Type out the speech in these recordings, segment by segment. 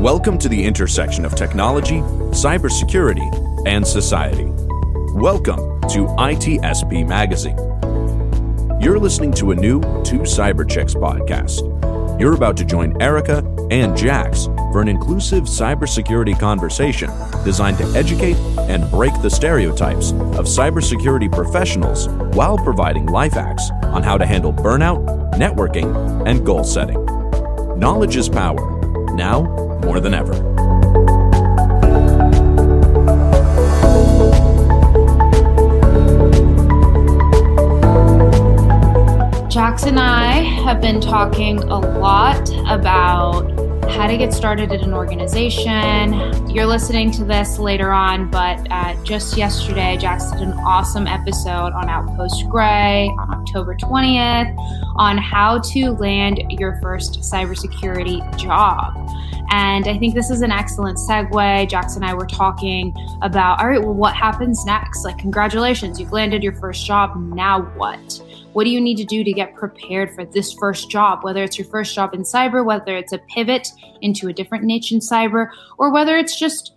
Welcome to the intersection of technology, cybersecurity, and society. Welcome to ITSP Magazine. You're listening to a new Two Cyber Chicks podcast. You're about to join Erika and Jax for an inclusive cybersecurity conversation designed to educate and break the stereotypes of cybersecurity professionals while providing life hacks on how to handle burnout, networking, and goal setting. Knowledge is power, now more than ever. Jax and I have been talking a lot about how to get started at an organization. You're listening to this later on, but just yesterday, Jax did an awesome episode on Outpost Gray on October 20th on how to land your first cybersecurity job. And I think this is an excellent segue. Jax and I were talking about, all right, well, what happens next? Like, congratulations, you've landed your first job. Now what? What do you need to do to get prepared for this first job? Whether it's your first job in cyber, whether it's a pivot into a different niche in cyber, or whether it's just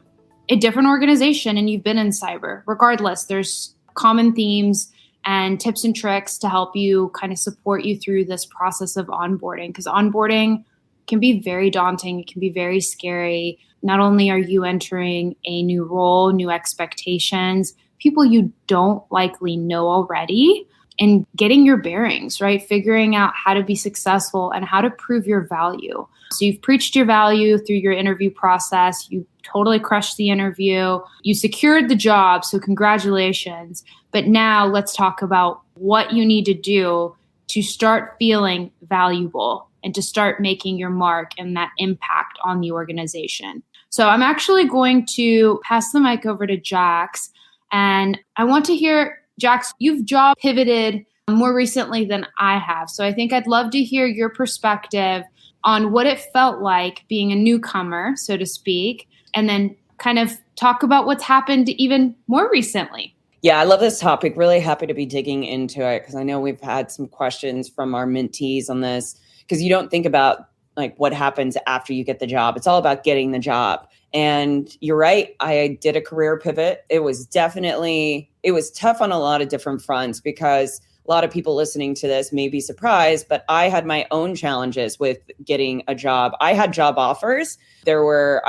a different organization and you've been in cyber. Regardless, there's common themes and tips and tricks to help you kind of support you through this process of onboarding, because onboarding can be very daunting. It can be very scary. Not only are you entering a new role, new expectations, people you don't likely know already, and getting your bearings, right? Figuring out how to be successful and how to prove your value. So you've preached your value through your interview process. You totally crushed the interview. You secured the job, so congratulations. But now let's talk about what you need to do to start feeling valuable and to start making your mark and that impact on the organization. So I'm actually going to pass the mic over to Jax, and I want to hear, Jax, you've job pivoted more recently than I have. So I think I'd love to hear your perspective on what it felt like being a newcomer, so to speak, and then kind of talk about what's happened even more recently. Yeah, I love this topic. Really happy to be digging into it because I know we've had some questions from our mentees on this, because you don't think about like what happens after you get the job. It's all about getting the job. And you're right. I did a career pivot. It was tough on a lot of different fronts because a lot of people listening to this may be surprised, but I had my own challenges with getting a job. I had job offers. They were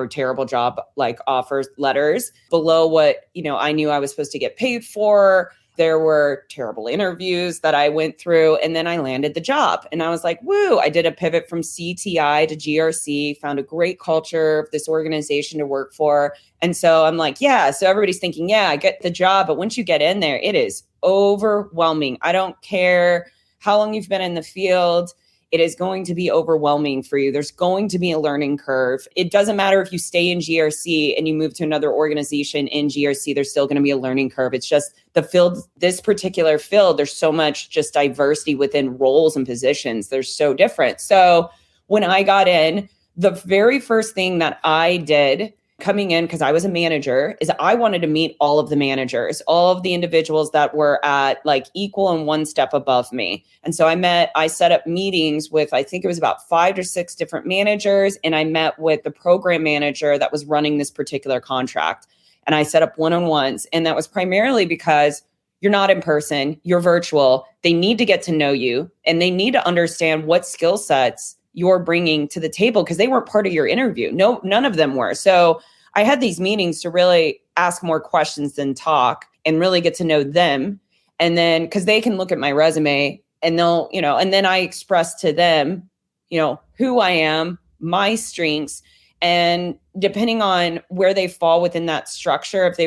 terrible job offers letters below what, I knew I was supposed to get paid for. There were terrible interviews that I went through, and then I landed the job. And I was like, woo, I did a pivot from CTI to GRC, found a great culture of this organization to work for. And so I'm like, yeah, so everybody's thinking, yeah, I get the job. But once you get in there, it is overwhelming. I don't care how long you've been in the field. It is going to be overwhelming for you. There's going to be a learning curve. It doesn't matter if you stay in GRC and you move to another organization in GRC, there's still going to be a learning curve. It's just the field, this particular field, there's so much just diversity within roles and positions. They're so different. So when I got in, the very first thing that I did coming in, because I was a manager, is I wanted to meet all of the managers, all of the individuals that were at equal and one step above me. And so I set up meetings with, I think it was about 5 or 6 different managers. And I met with the program manager that was running this particular contract. And I set up one-on-ones. And that was primarily because you're not in person, you're virtual. They need to get to know you and they need to understand what skill sets you're bringing to the table, because they weren't part of your interview. No, none of them were. So I had these meetings to really ask more questions than talk and really get to know them. And then, because they can look at my resume and they'll, and then I express to them, who I am, my strengths, and depending on where they fall within that structure, if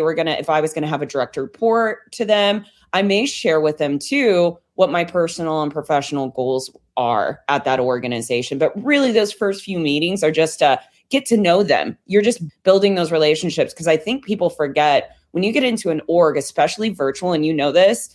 I was going to have a direct report to them, I may share with them too what my personal and professional goals are at that organization. But really those first few meetings are just to get to know them. You're just building those relationships, because I think people forget when you get into an org, especially virtual, and this,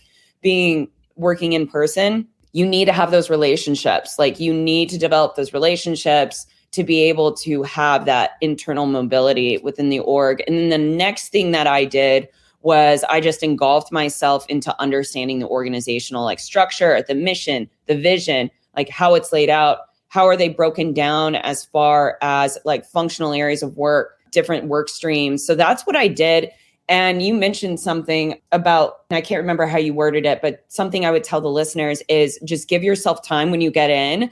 working in person, you need to have those relationships. You need to develop those relationships to be able to have that internal mobility within the org. And then the next thing that I did was I just engulfed myself into understanding the organizational structure, the mission, the vision, how it's laid out, how are they broken down as far as like functional areas of work, different work streams. So that's what I did. And you mentioned something about, I can't remember how you worded it, but something I would tell the listeners is just give yourself time when you get in.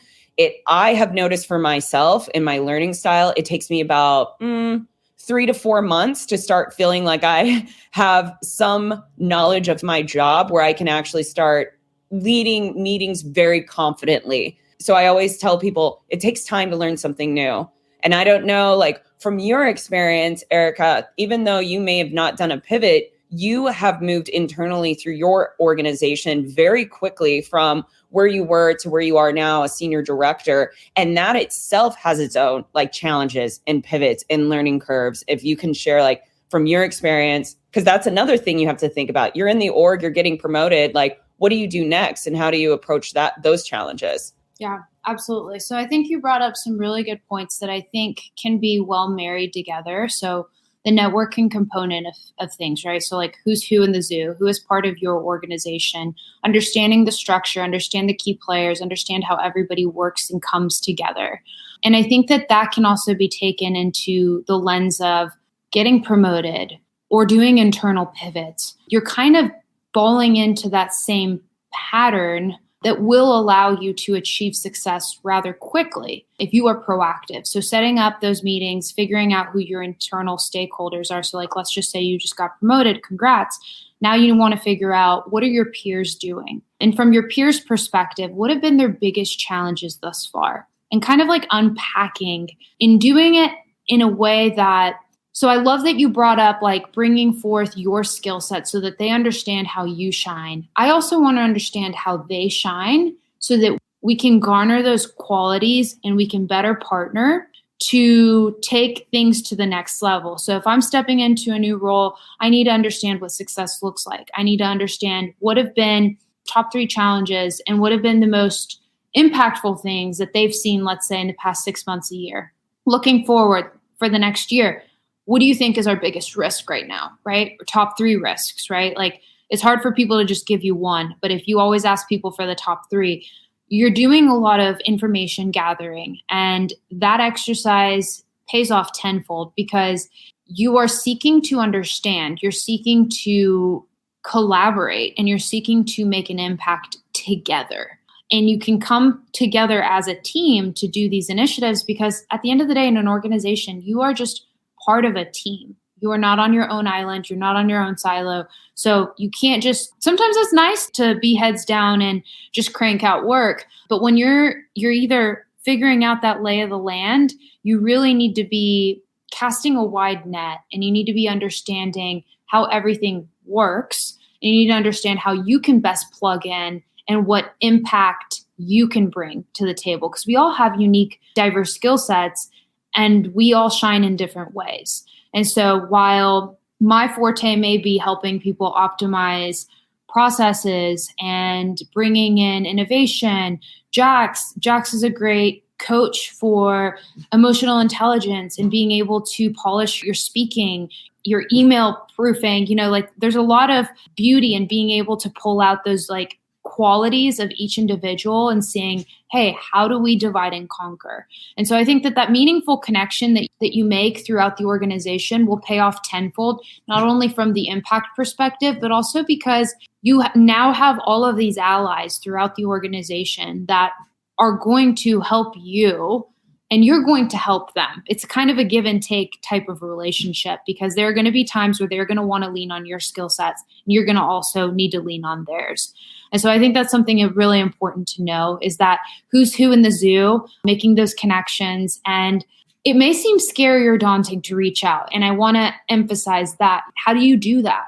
I have noticed for myself in my learning style, it takes me about 3 to 4 months to start feeling like I have some knowledge of my job where I can actually start leading meetings very confidently. So I always tell people it takes time to learn something new. And I don't know, like from your experience, Erika, even though you may have not done a pivot, you have moved internally through your organization very quickly from where you were to where you are now, a senior director. And that itself has its own like challenges and pivots and learning curves. If you can share like from your experience, because that's another thing you have to think about. You're in the org, you're getting promoted. Like, what do you do next? And how do you approach those challenges? Yeah, absolutely. So I think you brought up some really good points that I think can be well married together. So the networking component of things, right? So like who's who in the zoo, who is part of your organization, understanding the structure, understand the key players, understand how everybody works and comes together. And I think that can also be taken into the lens of getting promoted or doing internal pivots. You're kind of falling into that same pattern that will allow you to achieve success rather quickly if you are proactive. So setting up those meetings, figuring out who your internal stakeholders are. So like, let's just say you just got promoted, congrats. Now you want to figure out what are your peers doing? And from your peers' perspective, what have been their biggest challenges thus far? And kind of like unpacking in doing it in a way that, so I love that you brought up like bringing forth your skill set so that they understand how you shine. I also want to understand how they shine so that we can garner those qualities and we can better partner to take things to the next level. So if I'm stepping into a new role, I need to understand what success looks like. I need to understand what have been top 3 challenges and what have been the most impactful things that they've seen, let's say in the past 6 months, a year. Looking forward for the next year, what do you think is our biggest risk right now, right? Or top 3 risks, right? Like it's hard for people to just give you one, but if you always ask people for the top 3, you're doing a lot of information gathering, and that exercise pays off tenfold because you are seeking to understand, you're seeking to collaborate, and you're seeking to make an impact together. And you can come together as a team to do these initiatives because at the end of the day in an organization, you are just part of a team. You are not on your own island. You're not on your own silo. So you can't sometimes it's nice to be heads down and just crank out work. But when you're either figuring out that lay of the land, you really need to be casting a wide net and you need to be understanding how everything works. And you need to understand how you can best plug in and what impact you can bring to the table. Because we all have unique, diverse skill sets and we all shine in different ways. And so while my forte may be helping people optimize processes and bringing in innovation, Jax is a great coach for emotional intelligence and being able to polish your speaking, your email proofing, like there's a lot of beauty in being able to pull out those like qualities of each individual and seeing, hey, how do we divide and conquer? And so I think that meaningful connection that you make throughout the organization will pay off tenfold, not only from the impact perspective, but also because you now have all of these allies throughout the organization that are going to help you and you're going to help them. It's kind of a give and take type of relationship because there are going to be times where they're going to want to lean on your skill sets and you're going to also need to lean on theirs. And so I think that's something really important to know is that who's who in the zoo, making those connections. And it may seem scary or daunting to reach out. And I want to emphasize that. How do you do that?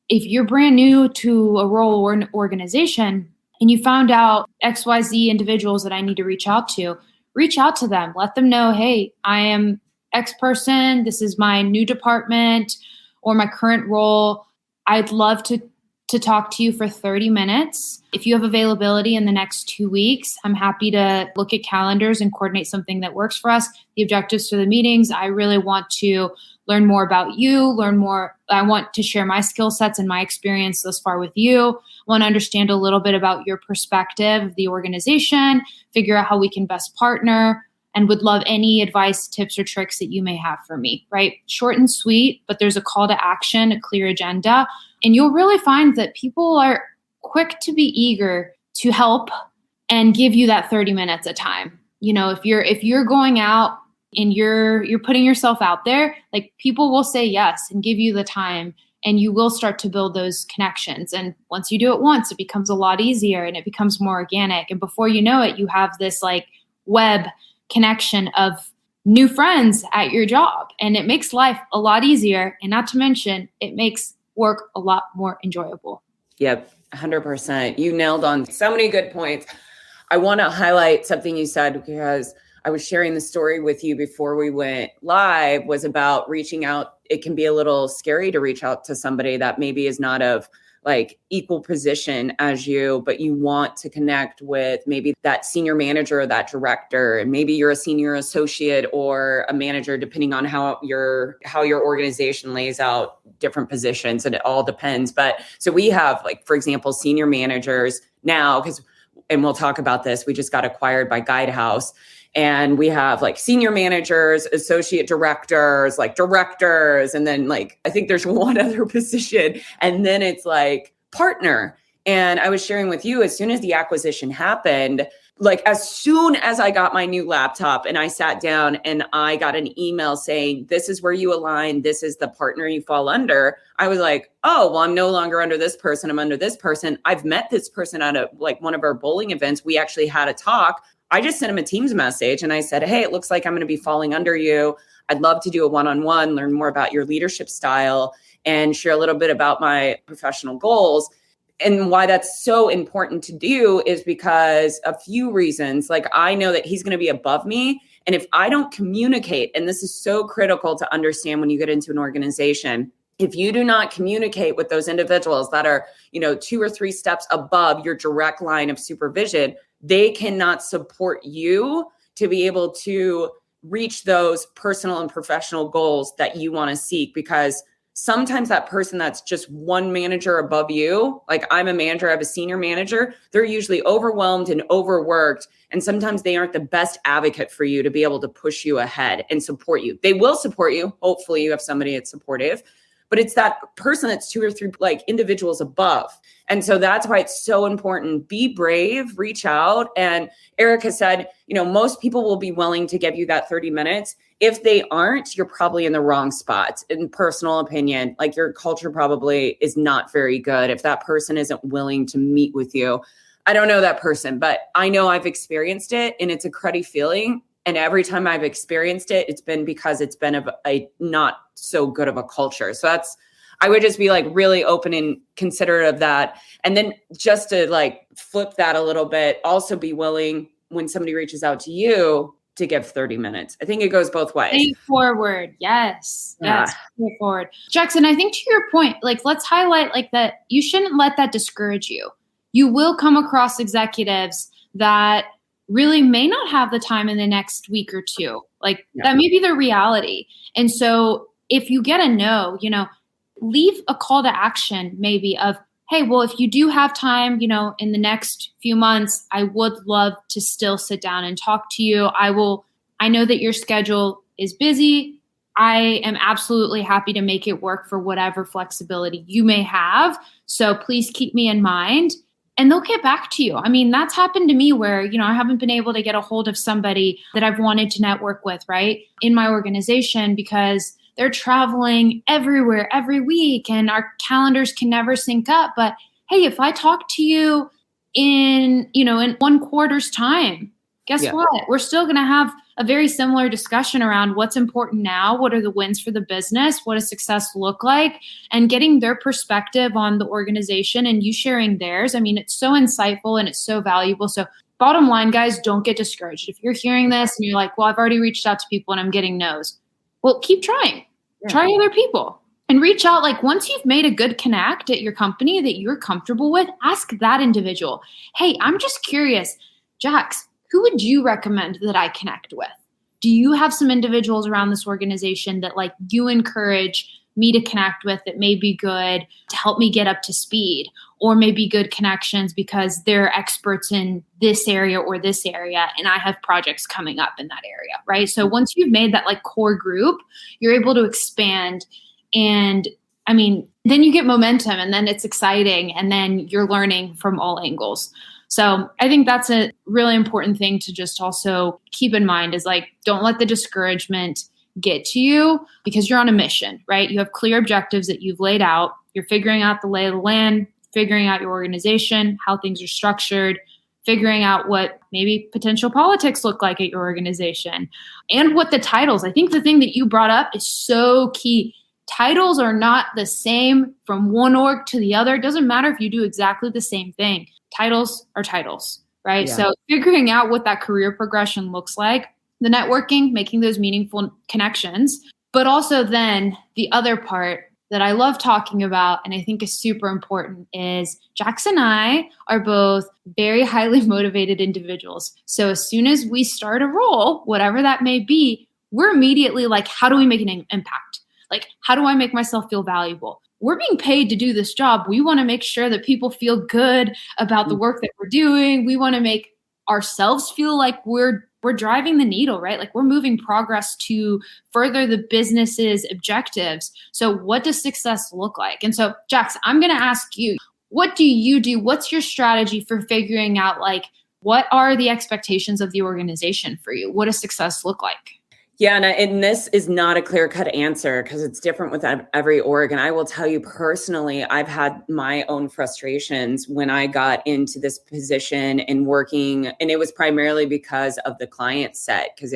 If you're brand new to a role or an organization and you found out XYZ individuals that I need to reach out to them. Let them know, hey, I am X person. This is my new department or my current role. I'd love to talk to you for 30 minutes. If you have availability in the next 2 weeks, I'm happy to look at calendars and coordinate something that works for us. The objectives for the meetings, I really want to learn more about you, learn more. I want to share my skill sets and my experience thus far with you. I want to understand a little bit about your perspective of the organization, figure out how we can best partner, and would love any advice, tips, or tricks that you may have for me, right? Short and sweet, but there's a call to action, a clear agenda. And you'll really find that people are quick to be eager to help and give you that 30 minutes of time. You know, if you're going out and you're putting yourself out there, like people will say yes and give you the time, and you will start to build those connections. And once you do it once, it becomes a lot easier and it becomes more organic. And before you know it, you have this like web connection of new friends at your job, and it makes life a lot easier. And not to mention, it makes work a lot more enjoyable. Yep, 100%. You nailed on so many good points. I want to highlight something you said, because I was sharing the story with you before we went live, was about reaching out. It can be a little scary to reach out to somebody that maybe is not of like equal position as you, but you want to connect with maybe that senior manager or that director, and maybe you're a senior associate or a manager, depending on how your organization lays out different positions, and it all depends. But so we have, like, for example, senior managers now, and we'll talk about this, we just got acquired by Guidehouse. And we have like senior managers, associate directors, like directors. And then like, I think there's one other position. And then it's like partner. And I was sharing with you, as soon as the acquisition happened, like as soon as I got my new laptop and I sat down and I got an email saying, this is where you align, this is the partner you fall under, I was like, oh, well, I'm no longer under this person, I'm under this person. I've met this person at one of our bowling events. We actually had a talk. I just sent him a Teams message and I said, hey, it looks like I'm going to be falling under you. I'd love to do a one-on-one, learn more about your leadership style, and share a little bit about my professional goals. And why that's so important to do is because a few reasons. Like, I know that he's going to be above me. And if I don't communicate, and this is so critical to understand when you get into an organization, if you do not communicate with those individuals that are, 2 or 3 steps above your direct line of supervision, they cannot support you to be able to reach those personal and professional goals that you want to seek. Because sometimes that person that's just one manager above you, like I'm a manager, I have a senior manager, they're usually overwhelmed and overworked. And sometimes they aren't the best advocate for you to be able to push you ahead and support you. They will support you. Hopefully you have somebody that's supportive, but it's that person that's 2 or 3 like individuals above. And so that's why it's so important. Be brave, reach out. And Erika said, most people will be willing to give you that 30 minutes. If they aren't, you're probably in the wrong spot. In personal opinion, like your culture probably is not very good if that person isn't willing to meet with you. I don't know that person, but I know I've experienced it, and it's a cruddy feeling. And every time I've experienced it, it's been because it's been a not so good of a culture. So I would just be like really open and considerate of that. And then just to like flip that a little bit, also be willing when somebody reaches out to you to give 30 minutes. I think it goes both ways. Straightforward. Yes. Yes. Straightforward. Jackson, I think to your point, like let's highlight like that you shouldn't let that discourage you. You will come across executives that really may not have the time in the next week or two. Like that may be the reality. And so if you get a no, leave a call to action maybe of, hey, well, if you do have time, in the next few months, I would love to still sit down and talk to you. I know that your schedule is busy. I am absolutely happy to make it work for whatever flexibility you may have. So please keep me in mind. And they'll get back to you. I mean, that's happened to me where, I haven't been able to get a hold of somebody that I've wanted to network with, right, in my organization because they're traveling everywhere every week and our calendars can never sync up. But hey, if I talk to you in 1 quarter's time, guess what? We're still going to have a very similar discussion around what's important now, what are the wins for the business, what does success look like, and getting their perspective on the organization and you sharing theirs. I mean, it's so insightful and it's so valuable. So bottom line, guys, don't get discouraged. If you're hearing this and you're like, well, I've already reached out to people and I'm getting no's. Well, keep trying. Try other people and reach out. Like once you've made a good connect at your company that you're comfortable with, ask that individual, hey, I'm just curious, Jax, who would you recommend that I connect with? do you have some individuals around this organization that like you encourage me to connect with that may be good to help me get up to speed, or maybe good connections because they're experts in this area or this area, and I have projects coming up in that area, right? So once you've made that like core group, you're able to expand, and I mean, then you get momentum, and then it's exciting, and then you're learning from all angles. So I think that's a really important thing to just also keep in mind is like, don't let the discouragement get to you because you're on a mission, right? You have clear objectives that you've laid out. You're figuring out the lay of the land, figuring out your organization, how things are structured, figuring out what maybe potential politics look like at your organization, and what the titles. I think the thing that you brought up is so key. Titles are not the same from one org to the other. It doesn't matter if you do exactly the same thing. Titles are titles, right? Yeah. So figuring out what that career progression looks like, the networking, making those meaningful connections, but also then the other part that I love talking about and I think is super important is Jax and I are both very highly motivated individuals. So as soon as we start a role, whatever that may be, we're immediately like, how do we make an impact? Like, how do I make myself feel valuable? We're being paid to do this job. We want to make sure that people feel good about the work that we're doing. We want to make ourselves feel like we're driving the needle, right? Like we're moving progress to further the business's objectives. So what does success look like? And so, Jax, I'm going to ask you, what do you do? What's your strategy for figuring out like, what are the expectations of the organization for you? What does success look like? Yeah, and this is not a clear-cut answer because it's different with every org. And I will tell you personally, I've had my own frustrations when I got into this position and working, and it was primarily because of the client set, because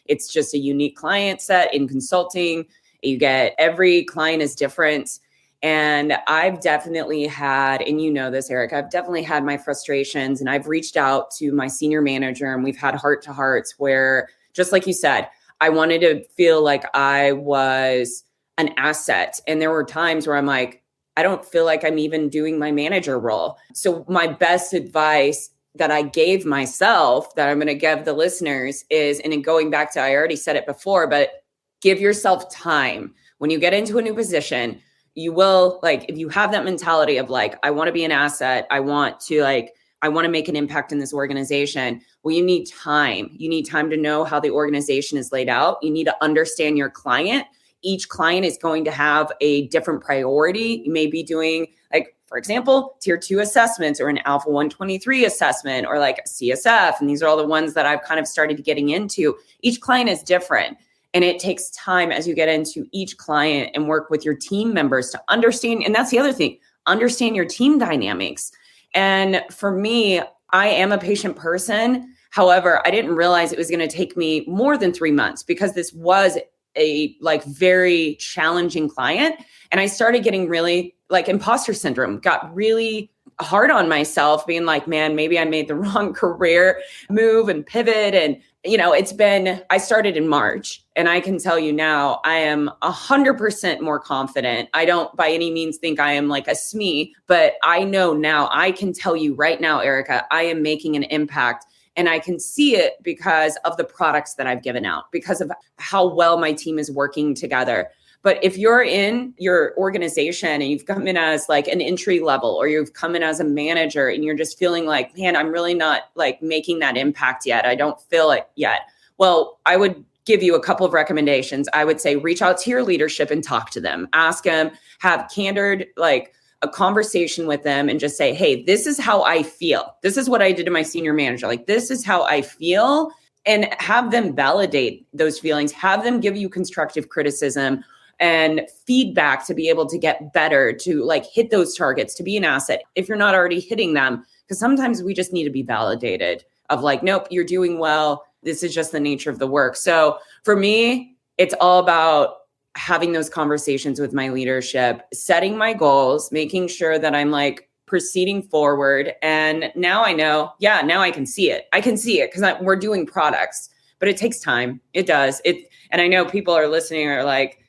it's just a unique client set in consulting. You get every client is different. And I've definitely had, and you know this, Erika, I've definitely had my frustrations, and I've reached out to my senior manager and we've had heart-to-hearts where, just like you said, I wanted to feel like I was an asset. And there were times where I'm like, I don't feel like I'm even doing my manager role. So my best advice that I gave myself that I'm going to give the listeners is, and in going back to, I already said it before, but give yourself time. When you get into a new position, you will, like, if you have that mentality of like, I want to be an asset, I want to make an impact in this organization. Well, you need time. You need time to know how the organization is laid out. You need to understand your client. Each client is going to have a different priority. You may be doing, like, for example, tier 2 assessments or an Alpha 123 assessment or like CSF. And these are all the ones that I've kind of started getting into. Each client is different. And it takes time as you get into each client and work with your team members to understand. And that's the other thing, understand your team dynamics. And for me, I am a patient person. However, I didn't realize it was going to take me more than 3 months because this was a like very challenging client. And I started getting really like imposter syndrome, got really hard on myself, being like, man, maybe I made the wrong career move and pivot. And, you know, I started in March, and I can tell you now, I am 100% more confident. I don't by any means think I am like a SME, but I know now, I can tell you right now, Erika, I am making an impact. And I can see it because of the products that I've given out, because of how well my team is working together. But if you're in your organization and you've come in as like an entry level, or you've come in as a manager and you're just feeling like, man, I'm really not like making that impact yet. I don't feel it yet. Well, I would give you a couple of recommendations. I would say, reach out to your leadership and talk to them, ask them, have candid, like a conversation with them and just say, hey, this is how I feel. This is what I did to my senior manager. Like, this is how I feel. And have them validate those feelings, have them give you constructive criticism and feedback to be able to get better, to like hit those targets, to be an asset if you're not already hitting them. Because sometimes we just need to be validated of like, nope, you're doing well. This is just the nature of the work. So for me, it's all about having those conversations with my leadership, setting my goals, making sure that I'm like proceeding forward. And now I know, now I can see it. I can see it because we're doing products, but it takes time. It does. And I know people are listening are like,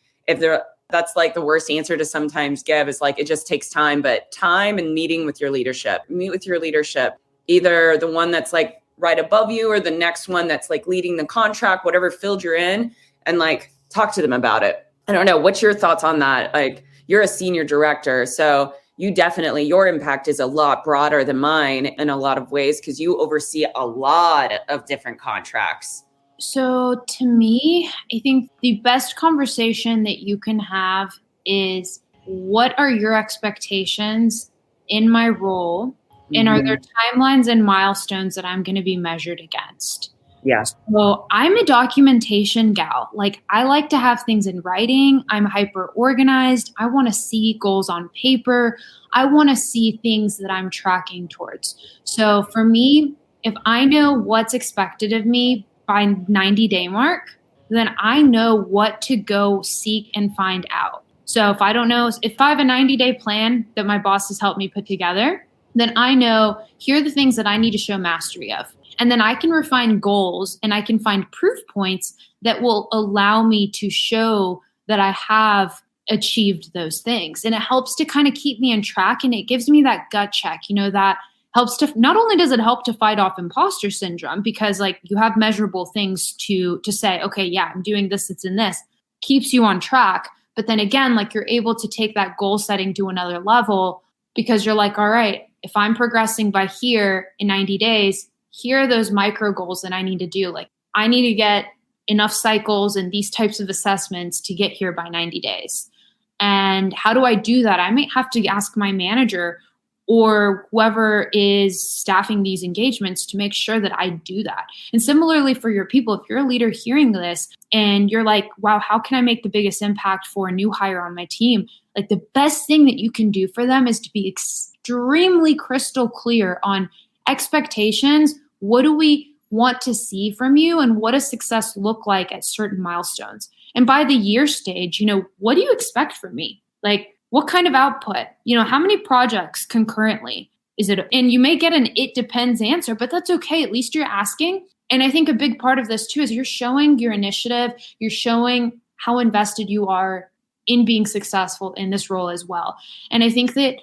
that's like the worst answer to sometimes give is like, it just takes time, but time and meeting with your leadership, meet with your leadership, either the one that's like right above you or the next one that's like leading the contract, whatever field you're in, and like talk to them about it. I don't know. What's your thoughts on that? Like, you're a senior director, so you definitely, your impact is a lot broader than mine in a lot of ways because you oversee a lot of different contracts. So to me, I think the best conversation that you can have is, what are your expectations in my role? And are there timelines and milestones that I'm going to be measured against? Yeah. So I'm a documentation gal. Like, I like to have things in writing. I'm hyper organized. I want to see goals on paper. I want to see things that I'm tracking towards. So for me, if I know what's expected of me by 90-day mark, then I know what to go seek and find out. So if I don't know, if I have a 90-day plan that my boss has helped me put together, then I know here are the things that I need to show mastery of. And then I can refine goals and I can find proof points that will allow me to show that I have achieved those things. And it helps to kind of keep me on track, and it gives me that gut check, that helps to, not only does it help to fight off imposter syndrome, because like you have measurable things to say, okay, yeah, I'm doing this, it's in this, keeps you on track. But then again, like you're able to take that goal setting to another level because you're like, all right, if I'm progressing by here in 90 days, here are those micro goals that I need to do. Like, I need to get enough cycles and these types of assessments to get here by 90 days. And how do I do that? I might have to ask my manager or whoever is staffing these engagements to make sure that I do that. And similarly for your people, if you're a leader hearing this and you're like, wow, how can I make the biggest impact for a new hire on my team? Like, the best thing that you can do for them is to be extremely crystal clear on expectations. What do we want to see from you, and what does success look like at certain milestones? And by the year stage, what do you expect from me? Like, what kind of output? How many projects concurrently is it? And you may get an "it depends" answer, but that's okay. At least you're asking. And I think a big part of this too is you're showing your initiative. You're showing how invested you are in being successful in this role as well. And I think that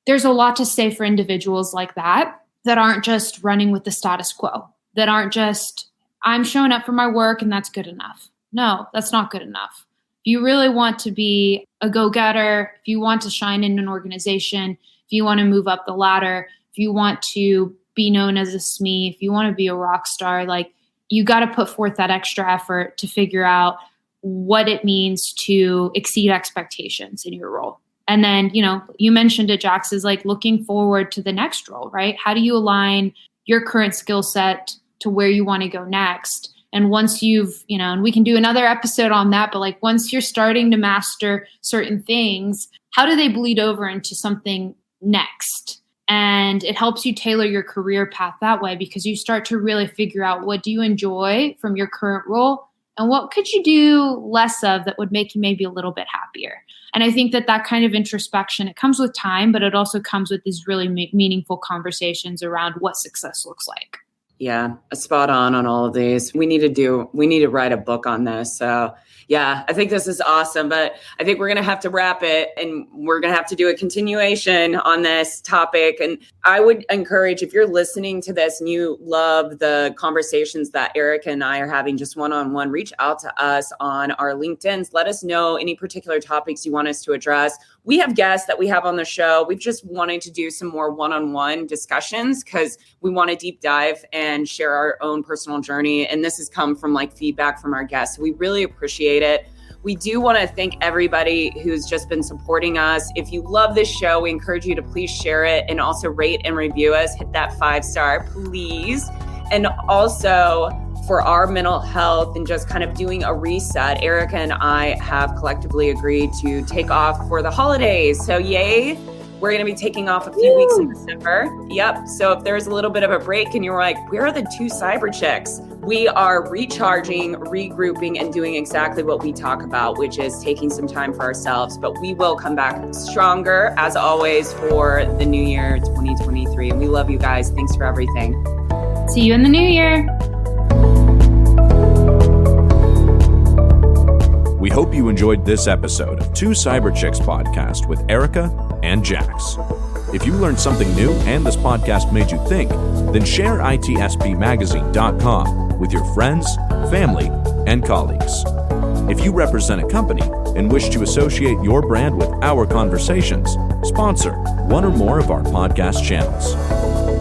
there's a lot to say for individuals like that aren't just running with the status quo, that aren't just, I'm showing up for my work and that's good enough. No, that's not good enough. If you really want to be a go-getter, if you want to shine in an organization, if you want to move up the ladder, if you want to be known as a SME, if you want to be a rock star, like, you got to put forth that extra effort to figure out what it means to exceed expectations in your role. And then, you mentioned it, Jax, is like looking forward to the next role, right? How do you align your current skill set to where you want to go next? And once you've, and we can do another episode on that, but like once you're starting to master certain things, how do they bleed over into something next? And it helps you tailor your career path that way, because you start to really figure out, what do you enjoy from your current role and what could you do less of that would make you maybe a little bit happier? And I think that kind of introspection, it comes with time, but it also comes with these really meaningful conversations around what success looks like. Yeah, spot on all of these. We need to write a book on this. So yeah, I think this is awesome, but I think we're going to have to wrap it, and we're going to have to do a continuation on this topic. And I would encourage, if you're listening to this and you love the conversations that Erika and I are having just one-on-one, reach out to us on our LinkedIns. Let us know any particular topics you want us to address. We have guests that we have on the show. We've just wanted to do some more one-on-one discussions because we want to deep dive and share our own personal journey. And this has come from like feedback from our guests. We really appreciate it. We do want to thank everybody who's just been supporting us. If you love this show, we encourage you to please share it and also rate and review us. Hit that 5-star, please. And also, for our mental health and just kind of doing a reset, Erika and I have collectively agreed to take off for the holidays. So yay. We're going to be taking off a few weeks in December. Yep. So if there's a little bit of a break and you're like, where are the two cyber chicks? We are recharging, regrouping, and doing exactly what we talk about, which is taking some time for ourselves. But we will come back stronger, as always, for the new year 2023. And we love you guys. Thanks for everything. See you in the new year. We hope you enjoyed this episode of Two Cyber Chicks podcast with Erika and Jax. If you learned something new and this podcast made you think, then share itspmagazine.com with your friends, family, and colleagues. If you represent a company and wish to associate your brand with our conversations, sponsor one or more of our podcast channels.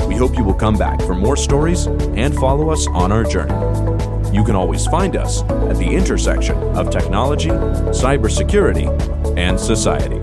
We hope you will come back for more stories and follow us on our journey. You can always find us at the intersection of technology, cybersecurity, and society.